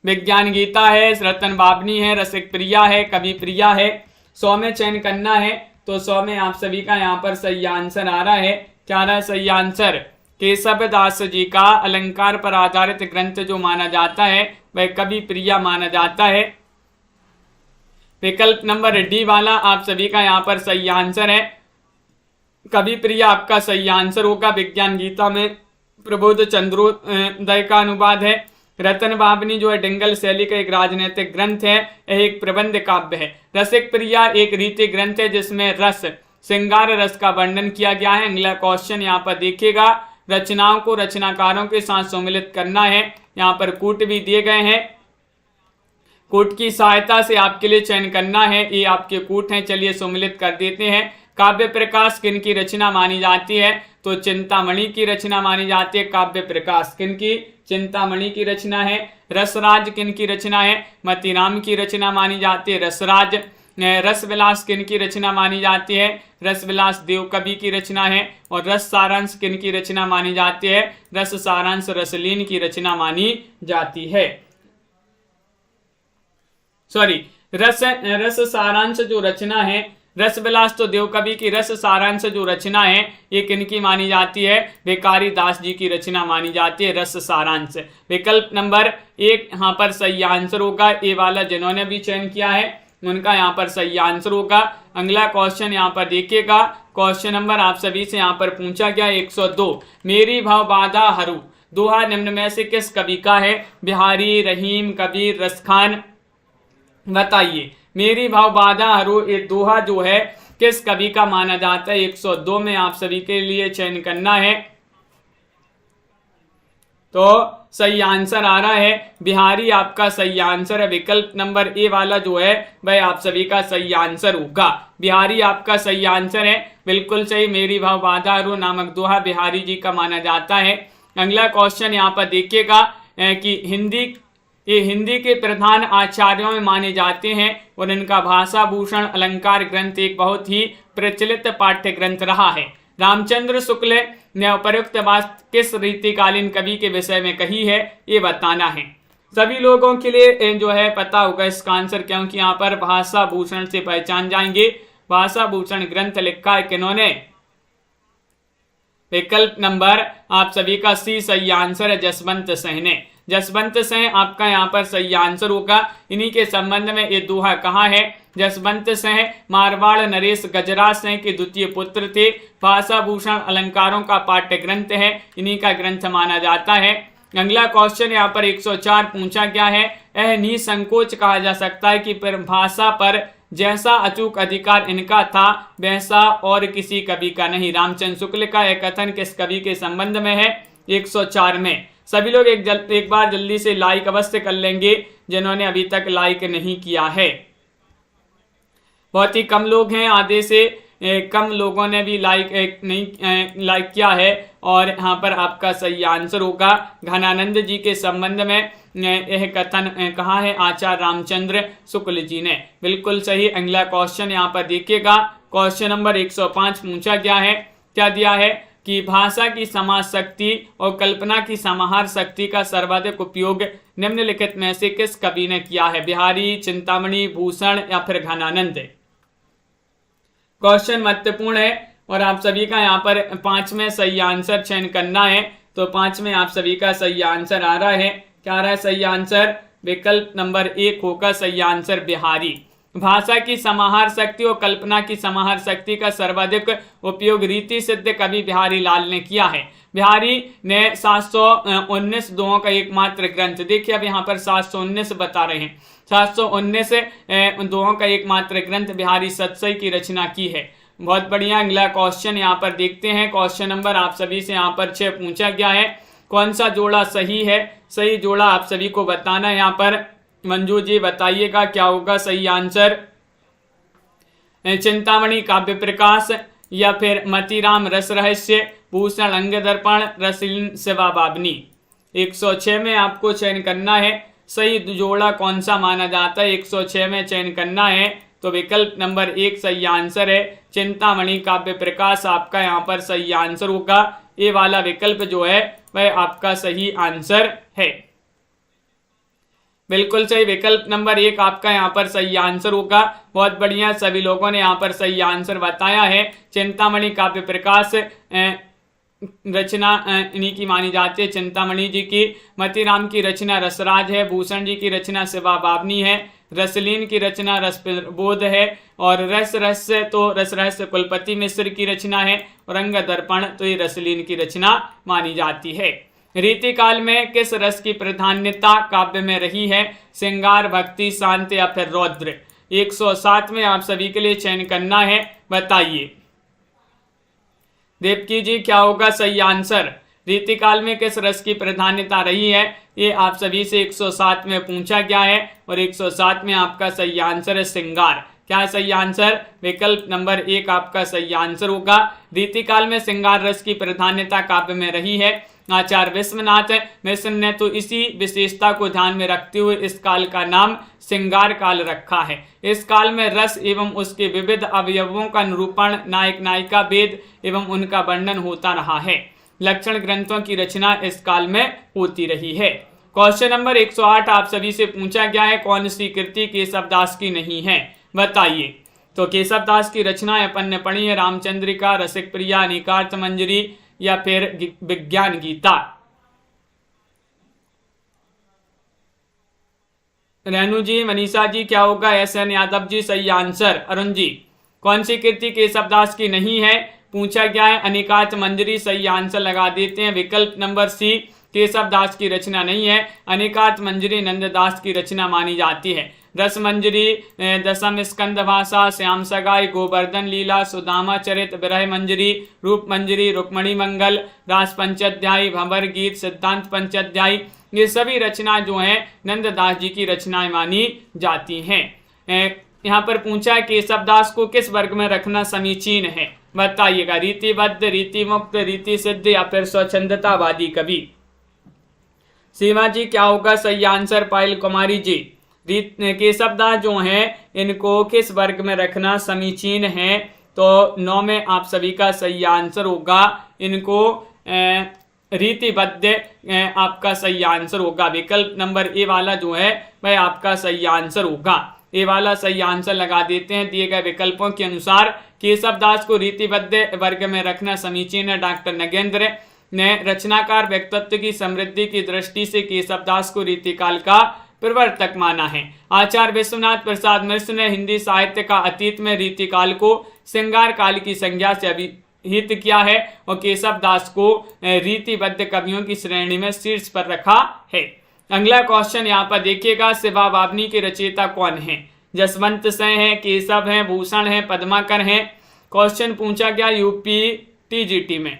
विज्ञान गीता है, रतन बाबनी है, रसिक प्रिया है, कवि प्रिया है। 100 में चयन करना है तो 100 में आप सभी का यहाँ पर सही आंसर आ रहा है। क्या रहा है सही आंसर? केशव दास जी का अलंकार पर आधारित ग्रंथ जो माना जाता है वह कवि प्रिया माना जाता है। विकल्प नंबर डी वाला आप सभी का यहाँ पर सही आंसर है। कवि प्रिया आपका सही आंसर होगा। विज्ञान गीता में प्रबोध चंद्रोदय का अनुवाद है। रतन बाबनी जो है डिंगल शैली का एक राजनीतिक ग्रंथ है, यह एक प्रबंध काव्य है। रसिक प्रिया एक रीति ग्रंथ है जिसमें रस श्रृंगार रस का वर्णन किया गया है। अगला क्वेश्चन यहाँ पर देखिएगा, रचनाओं को रचनाकारों के साथ सम्मिलित करना है। यहाँ पर कूट भी दिए गए हैं, कूट की सहायता से आपके लिए चयन करना है। ये आपके कूट हैं, चलिए सम्मिलित कर देते हैं। काव्य प्रकाश किन की रचना मानी जाती है? तो चिंतामणि की रचना मानी जाती है। काव्य प्रकाश किन की? चिंतामणि की रचना है। रसराज किन की रचना है? मतीराम की रचना मानी जाती है, रसराज। रसविलास किन की रचना मानी जाती है? रसविलास देवकवि की रचना है। और रस सारांश किन की रचना मानी जाती है? रस सारांश रसलीन की रचना मानी जाती है। सॉरी, रस सारांश जो रचना है, रसविलास तो देवकवि की, रस सारांश जो रचना है ये किनकी मानी जाती है? भिखारी दास जी की रचना मानी जाती है, रस सारांश। विकल्प नंबर 1 यहाँ पर सही आंसर होगा। ए वाला जिन्होंने भी चयन किया है उनका यहाँ पर सही आंसर होगा। अगला क्वेश्चन यहाँ पर देखिएगा, क्वेश्चन नंबर आप सभी से यहाँ पर पूछा गया 102। मेरी भाव बाधा हरू दोहा निम्न में से किस कवि का है? बिहारी, रहीम, कबीर, रसखान बताइए। मेरी भाव बाधा हरू ये दोहा जो है किस कवि का माना जाता है? 102 में आप सभी के लिए चयन करना है तो सही आंसर आ रहा है बिहारी, आपका सही आंसर है। विकल्प नंबर ए वाला जो है वह आप सभी का सही आंसर होगा। बिहारी आपका सही आंसर है, बिल्कुल सही। मेरी भाव बाधा हरू नामक दोहा बिहारी जी का माना जाता है। अगला क्वेश्चन यहाँ पर देखिएगा कि हिंदी के प्रधान आचार्यों में माने जाते हैं और इनका भाषा भूषण अलंकार ग्रंथ एक बहुत ही प्रचलित पाठ्य ग्रंथ रहा है। रामचंद्र शुक्ल ने उपयुक्त बात किस रीतिकालीन कवि के विषय में कही है? ये बताना है। सभी लोगों के लिए जो है पता होगा इसका आंसर, क्योंकि यहाँ पर भाषा भूषण से पहचान जाएंगे। भाषा भूषण ग्रंथ लिखा है किन्होंने? विकल्प नंबर आप सभी का सी सही आंसर है, जसवंत सिंह ने। जसवंत सिंह आपका यहाँ पर सही आंसर होगा। इन्हीं के संबंध में ये दोहा कहा है। जसवंत सिंह मारवाड़ नरेश गजराज सिंह के द्वितीय पुत्र थे। भाषा भूषण अलंकारों का पाठ्य ग्रंथ है, इन्हीं का ग्रंथ माना जाता है। अगला क्वेश्चन यहाँ पर 104 पूछा गया है, यह निसंकोच कहा जा सकता है कि भाषा पर जैसा अचूक अधिकार इनका था वैसा और किसी कवि का नहीं। रामचंद्र शुक्ल का यह कथन किस कवि के संबंध में है? 104 में। सभी लोग एक बार जल्दी से लाइक अवश्य कर लेंगे जिन्होंने अभी तक लाइक नहीं किया है। बहुत ही कम लोग हैं, आधे से कम लोगों ने भी लाइक किया है। और यहाँ पर आपका सही आंसर होगा घनानंद जी के संबंध में यह कथन कहा है आचार्य रामचंद्र शुक्ल जी ने। बिल्कुल सही। अगला क्वेश्चन यहाँ पर देखिएगा, क्वेश्चन नंबर 105 पूछा गया है। क्या दिया है कि भाषा की समाज शक्ति और कल्पना की समाहार शक्ति का सर्वाधिक उपयोग निम्नलिखित में से किस कवि ने किया है? बिहारी, चिंतामणि, भूषण या फिर घनानंद? क्वेश्चन महत्वपूर्ण है और आप सभी का यहाँ पर 5 में सही आंसर चयन करना है। तो 5 में आप सभी का सही आंसर आ रहा है। क्या आ रहा है सही आंसर? विकल्प नंबर 1 होगा सही आंसर, बिहारी। भाषा की समाहार शक्ति और कल्पना की समाहार शक्ति का सर्वाधिक उपयोग रीति सिद्ध कवि बिहारी लाल ने किया है। बिहारी ने 719 दोहों का एकमात्र ग्रंथ, देखिए अब यहाँ पर 719 बता रहे हैं, 719 दोहों का एकमात्र ग्रंथ बिहारी सतसई की रचना की है। बहुत बढ़िया। अगला क्वेश्चन यहाँ पर देखते हैं। क्वेश्चन नंबर आप सभी से यहाँ पर 6 पूछा गया है। कौन सा जोड़ा सही है? सही जोड़ा आप सभी को बताना है। यहाँ पर मंजू जी बताइएगा क्या होगा सही आंसर? चिंतामणि काव्य प्रकाश या फिर मतीराम रस रहस्य, भूषण अंग दर्पण, रसलीन सेवा बाबनी। 106 में आपको चयन करना है। सही जोड़ा कौन सा माना जाता है? 106 में चयन करना है। तो विकल्प नंबर 1 सही आंसर है। चिंतामणि काव्य प्रकाश आपका यहाँ पर सही आंसर होगा। ये वाला विकल्प जो है वह आपका सही आंसर है। बिल्कुल सही, विकल्प नंबर 1 आपका यहाँ पर सही आंसर होगा। बहुत बढ़िया, सभी लोगों ने यहाँ पर सही आंसर बताया है। चिंतामणि काव्य प्रकाश रचना इन्हीं की मानी जाती है, चिंतामणि जी की। मतीराम की रचना रसराज है। भूषण जी की रचना शिवा बावनी है। रसलीन की रचना रस बोध है। और रस रहस्य तो रस रहस्य कुलपति मिश्र की रचना है। और रंग दर्पण तो ये रसलीन की रचना मानी जाती है। रीतिकाल में किस रस की प्राधान्यता काव्य में रही है? श्रृंगार, भक्ति, शांति या फिर रौद्र? 107 में आप सभी के लिए चयन करना है, बताइए। देवकी जी क्या होगा सही आंसर? रीतिकाल में किस रस की प्राधान्यता रही है? ये आप सभी से 107 में पूछा गया है। और 107 में आपका सही आंसर है श्रृंगार। क्या सही आंसर? विकल्प नंबर 1 आपका सही आंसर होगा। रीतिकाल में श्रृंगार रस की प्राधान्यता काव्य में रही है। आचार्य विश्वनाथ मिश्र ने तो इसी विशेषता को ध्यान में रखते हुए इस काल का नाम श्रृंगार काल रखा है। इस काल में रस एवं उसके विविध अवयवों का निरूपण, नायक नायिका भेद एवं उनका वर्णन होता रहा है। लक्षण ग्रंथों की रचना इस काल में होती रही है। क्वेश्चन नंबर 108 आप सभी से पूछा गया है, कौन सी कृति केशवदास की नहीं है, बताइए। तो केशवदास की रचना अपन ने पढ़ी है रामचंद्रिका, रसिक प्रिया, अनेकार्थ मंजरी या फिर विज्ञान गीता। रेणु जी, मनीषा जी क्या होगा? SN यादव जी सही आंसर। अरुण जी, कौन सी कृति केशवदास की नहीं है पूछा गया है? अनेकार्थ मंजरी सही आंसर लगा देते हैं। विकल्प नंबर C केशवदास की रचना नहीं है। अनेकार्थ मंजरी नंददास की रचना मानी जाती है। रस मंजरी, दशम स्कंद भाषा, श्याम सगाई, गोवर्धन लीला, सुदामा चरित, विरह मंजरी, रूप मंजरी, रुक्मणी मंगल, रास पंचाध्यायी, भंवर गीत, सिद्धांत पंचाध्यायी, ये सभी रचना जो हैं नंददास जी की रचनाएं मानी जाती हैं। यहाँ पर पूछा है केशवदास को किस वर्ग में रखना समीचीन है, बताइएगा। रीतिबद्ध, रीति मुक्त, रीति सिद्ध या फिर स्वच्छंदतावादी कवि? सीमा जी क्या होगा सही आंसर? पायल कुमारी जी, केशवदास जो हैं इनको किस वर्ग में रखना समीचीन है? तो 9 में आप सभी का सही आंसर होगा। इनको रीतिबद्ध आपका सही आंसर होगा। विकल्प नंबर ए वाला जो है वह आपका सही आंसर होगा। ए वाला सही आंसर लगा देते हैं दिए गए विकल्पों के अनुसार। केशवदास को रीतिबद्ध वर्ग में रखना समीचीन है। डॉक्टर नगेंद्र ने रचनाकार व्यक्तित्व की समृद्धि की दृष्टि से केशवदास को रीतिकाल का प्रवर्तक माना है। आचार्य विश्वनाथ प्रसाद मिश्र ने हिंदी साहित्य का अतीत में रीतिकाल को श्रृंगार काल की संज्ञा से अभिहित किया है और केशवदास को रीतिबद्ध कवियों की श्रेणी में शीर्ष पर रखा है। अगला क्वेश्चन यहाँ पर देखिएगा, शिवा बावनी के रचयिता कौन है? जसवंत सिंह है, केशव है, भूषण है, पद्माकर है। क्वेश्चन पूछा गया यूपी TGT में।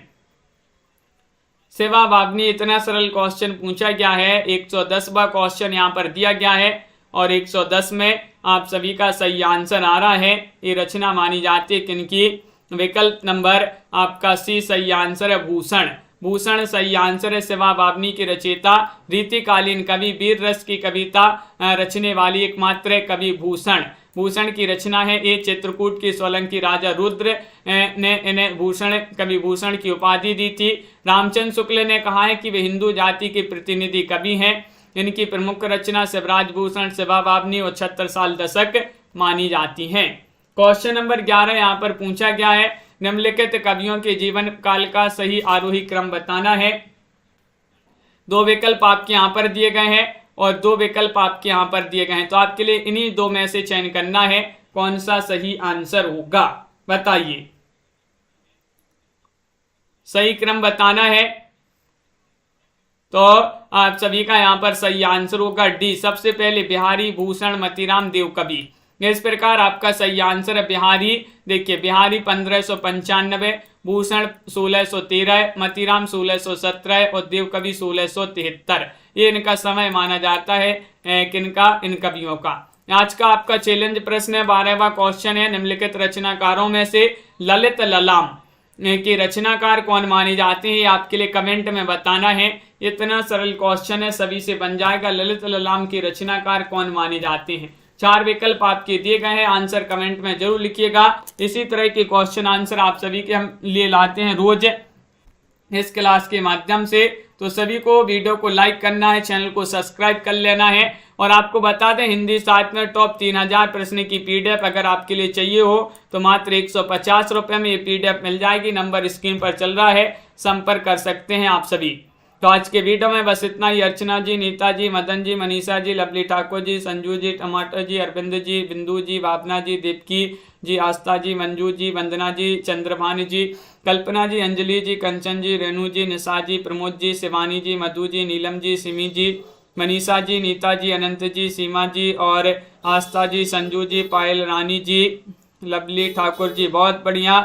शिवा बावनी, इतना सरल क्वेश्चन पूछा गया है। 110वां क्वेश्चन यहाँ पर दिया गया है और 110 में आप सभी का सही आंसर आ रहा है। ये रचना मानी जाती है किनकी? विकल्प नंबर आपका C सही आंसर है, भूषण। भूषण सही आंसर है। शिवा बावनी की रचयिता, रीतिकालीन कवि, वीर रस की कविता रचने वाली एकमात्र कवि भूषण। भूषण की रचना है। ये चित्रकूट की सोलंकी राजा रुद्र ने इन्हें भूषण, कवि भूषण की उपाधि दी थी। रामचंद्र शुक्ल ने कहा है कि वे हिंदू जाति के प्रतिनिधि कवि हैं। इनकी प्रमुख रचना शिवराज भूषण, शिवा बावनी और 76 साल दशक मानी जाती हैं। क्वेश्चन नंबर 11 यहाँ पर पूछा गया है, निम्नलिखित कवियों के जीवन काल का सही आरोही क्रम बताना है। 2 विकल्प आपके यहाँ पर दिए गए हैं और 2 विकल्प आपके यहाँ पर दिए गए हैं। तो आपके लिए इन्हीं 2 में से चयन करना है, कौन सा सही आंसर होगा, बताइए। सही क्रम बताना है। तो आप सभी का यहाँ पर सही आंसर होगा D। सबसे पहले बिहारी, भूषण, मतीराम, देवकवि। इस प्रकार आपका सही आंसर है बिहारी। देखिए, बिहारी 1595, भूषण 1613, मतीराम 1617 और देवकवि 1673। ये इनका समय माना जाता है। किनका? इन कवियों का। आज का आपका चैलेंज प्रश्न है, 12वां क्वेश्चन है, निम्नलिखित रचनाकारों में से ललित ललाम कि रचनाकार कौन माने जाते हैं, आपके लिए कमेंट में बताना है। इतना सरल क्वेश्चन है, सभी से बन जाएगा। ललित ललाम के रचनाकार कौन माने जाते हैं। 4 विकल्प आपके दिए गए हैं, आंसर कमेंट में जरूर लिखिएगा। इसी तरह के क्वेश्चन आंसर आप सभी के हम लिए लाते हैं रोज इस क्लास के माध्यम से। तो सभी को वीडियो को लाइक करना है, चैनल को सब्सक्राइब कर लेना है। और आपको बता दें, हिंदी साहित्य में टॉप 3000 प्रश्न की पीडीएफ अगर आपके लिए चाहिए हो तो मात्र 150 रुपये में ये पीडीएफ मिल जाएगी। नंबर स्क्रीन पर चल रहा है, संपर्क कर सकते हैं आप सभी। तो आज के वीडियो में बस इतना ही। अर्चना जी, नीता जी, मदन जी, मनीषा जी, लवली ठाकुर जी, संजू जी, टमाटर जी, अरविंद जी, बिंदु जी, भावना जी, दीपकी जी, आस्था जी, मंजू जी, वंदना जी, चंद्रभानी जी, कल्पना जी, अंजलि जी, कंचन जी, रेणु जी, निशा जी, प्रमोद जी, शिवानी जी, मधु जी, नीलम जी, सिमी जी, मनीषा जी, नीता जी, अनंत जी, सीमा जी और आस्था जी, संजू जी, पायल रानी जी, लवली ठाकुर जी, बहुत बढ़िया।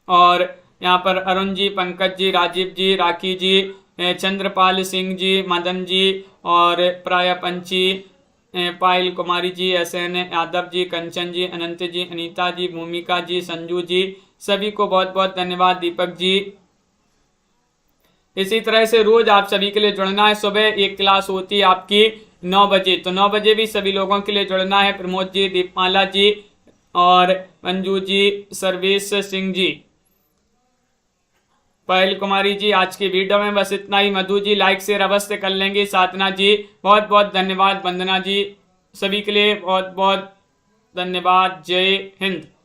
और यहाँ पर अरुण जी, पंकज जी, राजीव जी, राखी जी, चंद्रपाल सिंह जी, मदन जी और प्राया पंची, पायल कुमारी जी, SN यादव जी, कंचन जी, अनंत जी, अनीता जी, भूमिका जी, संजू जी, सभी को बहुत बहुत धन्यवाद। दीपक जी, इसी तरह से रोज आप सभी के लिए जुड़ना है। सुबह एक क्लास होती है आपकी 9 बजे, तो 9 बजे भी सभी लोगों के लिए जुड़ना है। प्रमोद जी, दीपमाला जी और मंजू जी, सर्वेश सिंह जी, पायल कुमारी जी। आज की वीडियो में बस इतना ही। मधु जी लाइक शेयर अवश्य कर लेंगे। साधना जी बहुत बहुत धन्यवाद। वंदना जी, सभी के लिए बहुत बहुत धन्यवाद। जय हिंद।